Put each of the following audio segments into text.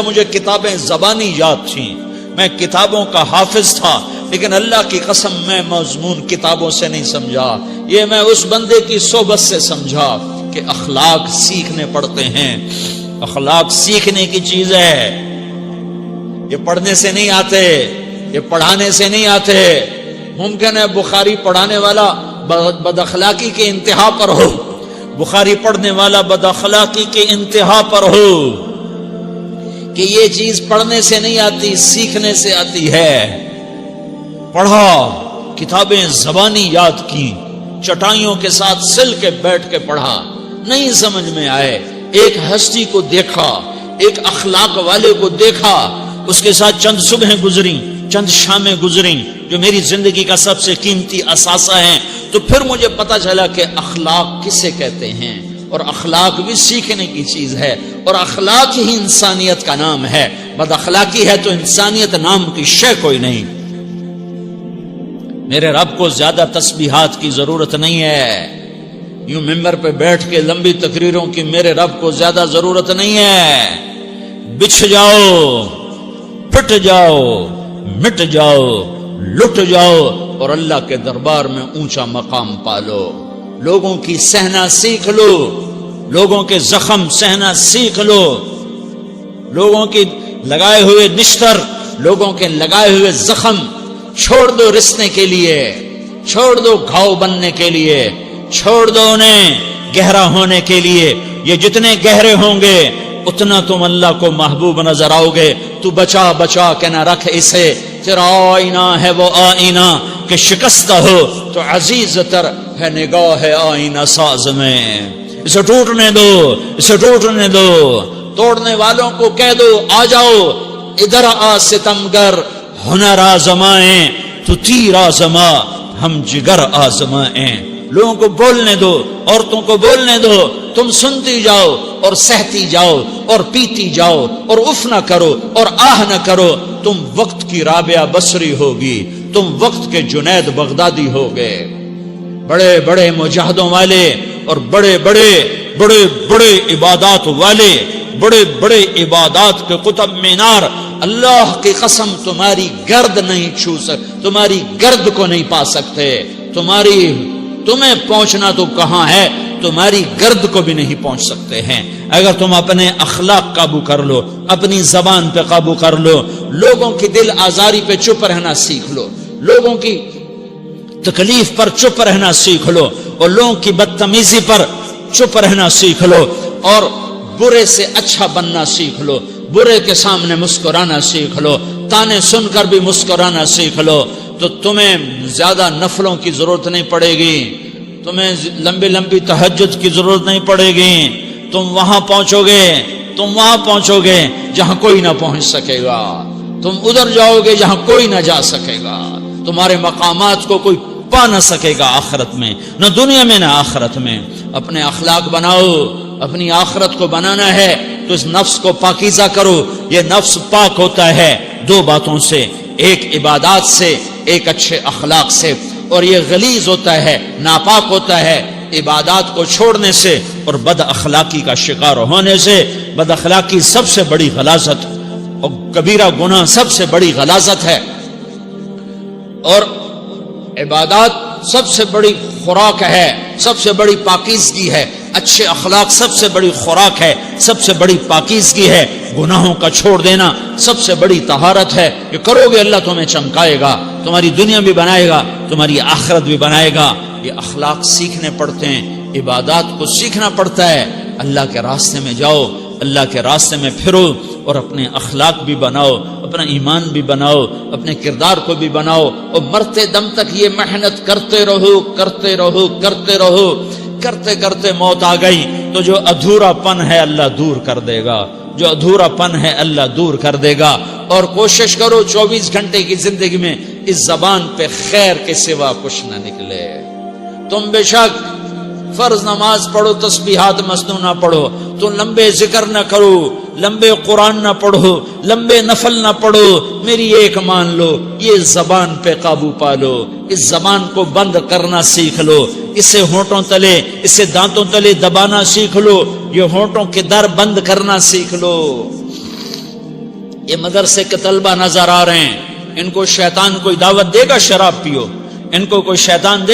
مجھے کتابیں زبانی یاد تھیں، میں کتابوں کا حافظ تھا، لیکن اللہ کی قسم میں مضمون کتابوں سے نہیں سمجھا، یہ میں اس بندے کی صحبت سے سمجھا کہ اخلاق سیکھنے پڑتے ہیں۔ اخلاق سیکھنے کی چیز ہے، یہ پڑھنے سے نہیں آتے، یہ پڑھانے سے نہیں آتے۔ ممکن ہے بخاری پڑھانے والا بد اخلاقی کے انتہا پر ہو، بخاری پڑھنے والا بد اخلاقی کے انتہا پر ہو، کہ یہ چیز پڑھنے سے نہیں آتی، سیکھنے سے آتی ہے۔ پڑھا، کتابیں زبانی یاد کی، چٹائیوں کے ساتھ سل کے بیٹھ کے پڑھا، نہیں سمجھ میں آئے، ایک ہستی کو دیکھا، ایک اخلاق والے کو دیکھا، اس کے ساتھ چند صبحیں گزری، چند شامیں گزریں جو میری زندگی کا سب سے قیمتی اثاثہ ہیں، تو پھر مجھے پتا چلا کہ اخلاق کسے کہتے ہیں، اور اخلاق بھی سیکھنے کی چیز ہے، اور اخلاق ہی انسانیت کا نام ہے۔ بد اخلاقی ہے تو انسانیت نام کی شے کوئی نہیں۔ میرے رب کو زیادہ تسبیحات کی ضرورت نہیں ہے، یوں ممبر پہ بیٹھ کے لمبی تقریروں کی میرے رب کو زیادہ ضرورت نہیں ہے۔ بچھ جاؤ، پھٹ جاؤ، مٹ جاؤ، لٹ جاؤ، اور اللہ کے دربار میں اونچا مقام پالو۔ لوگوں کی سہنا سیکھ لو، لوگوں کے زخم سہنا سیکھ لو، لوگوں کی لگائے ہوئے نشتر، لوگوں کے لگائے ہوئے زخم چھوڑ دو رسنے کے لیے، چھوڑ دو گھاؤ بننے کے لیے، چھوڑ دو انہیں گہرا ہونے کے لیے۔ یہ جتنے گہرے ہوں گے اتنا تم اللہ کو محبوب نظر آؤ گے۔ تو بچا بچا کے نہ رکھ اسے، تیرا آئینہ ہے وہ آئینہ کہ شکستہ ہو تو عزیز تر ہے نگاہ آئینہ ساز میں۔ اسے ٹوٹنے دو، اسے ٹوٹنے دو۔ توڑنے والوں کو کہہ دو آ جاؤ ادھر آ ستمگر، ہنر آزمائیں تو تیر آزما، ہم جگر آزمائیں۔ لوگوں کو بولنے دو، عورتوں کو بولنے دو، تم سنتی جاؤ اور سہتی جاؤ اور پیتی جاؤ اور اف نہ کرو اور آہ نہ کرو۔ تم وقت کی رابعہ بصری ہوگی، تم وقت کے جنید بغدادی ہوگے۔ بڑے بڑے مجاہدوں والے اور بڑے بڑے بڑے بڑے عبادات والے، بڑے بڑے عبادات کے قطب مینار، اللہ کی قسم تمہاری گرد نہیں چھو سکتے، تمہاری گرد کو نہیں پا سکتے۔ تمہیں پہنچنا تو کہاں ہے، تمہاری گرد کو بھی نہیں پہنچ سکتے ہیں۔ اگر تم اپنے اخلاق قابو کر لو، اپنی زبان پہ قابو کر لو، لوگوں کی دل آزاری پہ چپ رہنا سیکھ لو، لوگوں کی تکلیف پر چپ رہنا سیکھ لو، اور لوگوں کی بدتمیزی پر چپ رہنا سیکھ لو، اور برے سے اچھا بننا سیکھ لو، برے کے سامنے مسکرانا سیکھ لو، تانے سن کر بھی مسکرانا سیکھ لو، تو تمہیں زیادہ نفلوں کی ضرورت نہیں پڑے گی، تمہیں لمبی لمبی تہجد کی ضرورت نہیں پڑے گی۔ تم وہاں پہنچو گے، تم وہاں پہنچو گے جہاں کوئی نہ پہنچ سکے گا، تم ادھر جاؤ گے جہاں کوئی نہ جا سکے گا، تمہارے مقامات کو کوئی پا نہ سکے گا آخرت میں، نہ دنیا میں نہ آخرت میں۔ اپنے اخلاق بناؤ، اپنی آخرت کو بنانا ہے تو اس نفس کو پاکیزہ کرو۔ یہ نفس پاک ہوتا ہے دو باتوں سے، ایک عبادات سے، ایک اچھے اخلاق سے، اور یہ غلیظ ہوتا ہے، ناپاک ہوتا ہے عبادات کو چھوڑنے سے اور بد اخلاقی کا شکار ہونے سے۔ بد اخلاقی سب سے بڑی غلاظت اور کبیرہ گناہ سب سے بڑی غلاظت ہے، اور عبادات سب سے بڑی خوراک ہے، سب سے بڑی پاکیزگی ہے۔ اچھے اخلاق سب سے بڑی خوراک ہے، سب سے بڑی پاکیزگی ہے۔ گناہوں کا چھوڑ دینا سب سے بڑی طہارت ہے۔ یہ کرو گے اللہ تمہیں چمکائے گا، تمہاری دنیا بھی بنائے گا، تمہاری آخرت بھی بنائے گا۔ یہ اخلاق سیکھنے پڑتے ہیں، عبادات کو سیکھنا پڑتا ہے۔ اللہ کے راستے میں جاؤ، اللہ کے راستے میں پھرو، اور اپنے اخلاق بھی بناؤ، اپنا ایمان بھی بناؤ، اپنے کردار کو بھی بناؤ، اور مرتے دم تک یہ محنت کرتے رہو، کرتے رہو، کرتے رہو۔ کرتے کرتے موت آ گئی تو جو ادھورا پن ہے اللہ دور کر دے گا، جو ادھورا پن ہے اللہ دور کر دے گا۔ اور کوشش کرو 24 گھنٹے کی زندگی میں اس زبان پہ خیر کے سوا کچھ نہ نکلے۔ تم بے شک فرض نماز پڑھو، تسبیحات مسنون نہ پڑھو، تو لمبے ذکر نہ کرو، لمبے قرآن نہ پڑھو، لمبے نفل نہ پڑھو، میری ایک مان لو، یہ زبان پہ قابو پالو، اس زبان کو بند کرنا سیکھ لو، اسے ہونٹوں تلے، اسے دانتوں تلے دبانا سیکھ لو، یہ ہونٹوں کے در بند کرنا سیکھ لو۔ یہ مدرسے کے طلبہ نظر آ رہے ہیں، ان کو شیطان کوئی دعوت دے گا شراب پیو، ان کو کوئی شیطان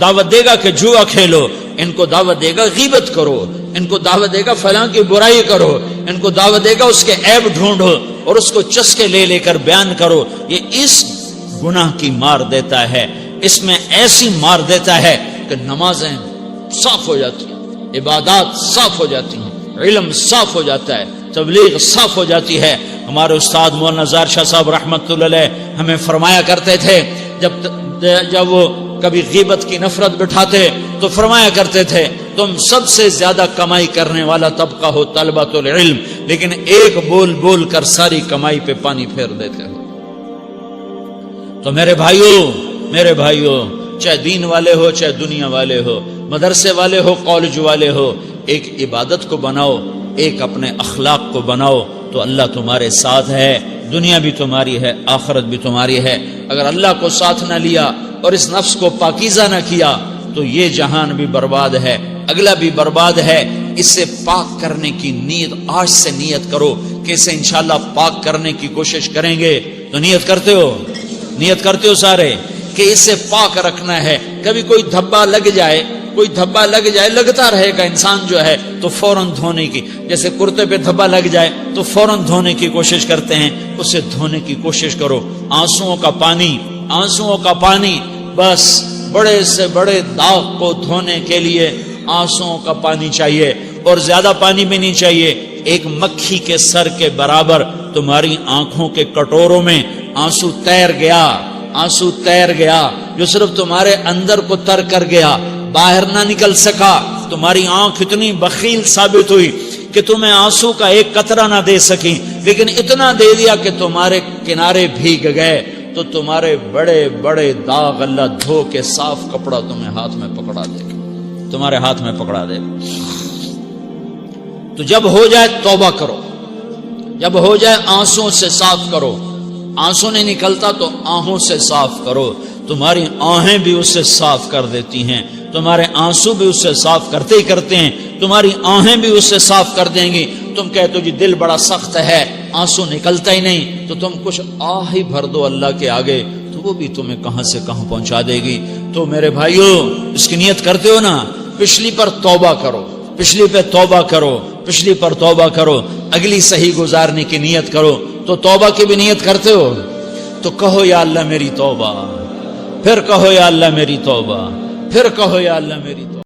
دعوت دے گا کہ جوا کھیلو، ان کو دعوت دے گا غیبت کرو، ان کو دعوت دے گا فلاں کی برائی کرو، ان کو دعوت دے گا اس کے عیب ڈھونڈو اور اس کو چسکے لے لے کر بیان کرو۔ یہ اس گناہ کی مار دیتا ہے، اس میں ایسی مار دیتا ہے کہ نمازیں صاف ہو جاتی ہیں، عبادات صاف ہو جاتی ہیں، علم صاف ہو جاتا ہے، تبلیغ صاف ہو جاتی ہے۔ ہمارے استاد مولانا زار شاہ صاحب رحمۃ اللہ علیہ ہمیں فرمایا کرتے تھے، جب وہ کبھی غیبت کی نفرت بٹھاتے تو فرمایا کرتے تھے تم سب سے زیادہ کمائی کرنے والا طبقہ ہو طلبۃ العلم، لیکن ایک بول بول کر ساری کمائی پہ پانی پھیر دیتے ہو۔ تو میرے بھائیوں چاہے دین والے ہو چاہے دنیا والے ہو، مدرسے والے ہو کالج والے ہو، ایک عبادت کو بناؤ، ایک اپنے اخلاق کو بناؤ تو اللہ تمہارے ساتھ ہے، دنیا بھی تمہاری ہے، آخرت بھی تمہاری ہے۔ اگر اللہ کو ساتھ نہ لیا اور اس نفس کو پاکیزہ نہ کیا تو یہ جہان بھی برباد ہے، اگلا بھی برباد ہے۔ اسے پاک کرنے کی نیت آج سے نیت کرو کہ اسے انشاءاللہ پاک کرنے کی کوشش کریں گے۔ تو نیت کرتے ہو سارے کہ اسے پاک رکھنا ہے۔ کبھی کوئی دھبا لگ جائے لگتا رہے گا انسان جو ہے تو فوراً دھونے کی، جیسے کرتے پہ دھبا لگ جائے تو فوراً دھونے کی کوشش کرتے ہیں، اسے دھونے کی کوشش کرو۔ آنسوؤں کا پانی بس بڑے سے بڑے داغ کو دھونے کے لیے آنسوؤں کا پانی چاہیے، اور زیادہ پانی بھی نہیں چاہیے۔ ایک مکھی کے سر کے برابر تمہاری آنکھوں کے کٹوروں میں آنسو تیر گیا جو صرف تمہارے اندر کو تر کر گیا، باہر نہ نکل سکا۔ تمہاری آنکھ اتنی بخیل ثابت ہوئی کہ تمہیں آنسو کا ایک قطرہ نہ دے سکی، لیکن اتنا دے دیا کہ تمہارے کنارے بھیگ گئے۔ تو تمہارے بڑے بڑے داغ اللہ دھو کے صاف کپڑا تمہیں ہاتھ میں پکڑا دے گا، تمہارے ہاتھ میں پکڑا دے گا۔ تو جب ہو جائے توبہ کرو، جب ہو جائے آنسوں سے صاف کرو۔ آنسو نہیں نکلتا تو آہوں سے صاف کرو، تمہاری آہیں بھی اسے صاف کر دیتی ہیں، تمہارے آنسو بھی اسے صاف کرتے ہی کرتے ہیں، تمہاری آہیں بھی اسے صاف کر دیں گی۔ تم کہتے ہو جی دل بڑا سخت ہے، آنسو نکلتا ہی نہیں، تو تم کچھ آہ ہی بھر دو اللہ کے آگے، تو وہ بھی تمہیں کہاں سے کہاں پہنچا دے گی۔ تو میرے بھائیو اس کی نیت کرتے ہو نا، پچھلی پر توبہ کرو، پچھلی پہ توبہ کرو، پچھلی پر توبہ کرو، اگلی صحیح گزارنے کی نیت کرو۔ تو توبہ کی بھی نیت کرتے ہو تو کہو یا اللہ میری توبہ، پھر کہو یا اللہ میری توبہ، پھر کہو یا اللہ میری توبہ۔